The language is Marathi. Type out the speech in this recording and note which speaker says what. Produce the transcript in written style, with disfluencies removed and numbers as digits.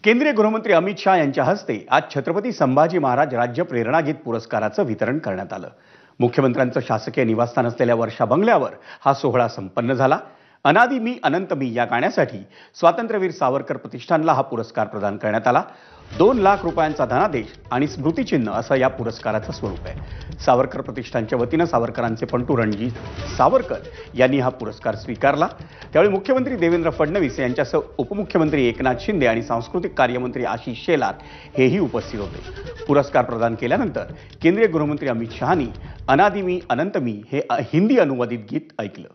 Speaker 1: केंद्रीय गृहमंत्री अमित शाह यांच्या हस्ते आज छत्रपती संभाजी महाराज राज्य प्रेरणा गीत पुरस्काराचं वितरण करण्यात आलं। मुख्यमंत्र्यांचं शासकीय निवासस्थान असलेल्या वर्षा बंगल्यावर हा सोहळा संपन्न झाला। अनादि मी अनंत मी या गाण्यासाठी स्वातंत्र्यवीर सावरकर प्रतिष्ठानला हा पुरस्कार प्रदान करण्यात आला। 2 लाख रुपयांचा धनादेश आणि स्मृतिचिन्ह असं या पुरस्काराचं स्वरूप आहे। सावरकर प्रतिष्ठानच्या वतीनं सावरकरांचे पंटू रणजीत सावरकर यांनी हा पुरस्कार स्वीकारला। त्यावेळी मुख्यमंत्री देवेंद्र फडणवीस यांच्यासह उपमुख्यमंत्री एकनाथ शिंदे आणि सांस्कृतिक कार्यमंत्री आशिष शेलार हेही उपस्थित होते। पुरस्कार प्रदान केल्यानंतर केंद्रीय गृहमंत्री अमित शहानी अनादि मी अनंत मी हे हिंदी अनुवादित गीत ऐकलं।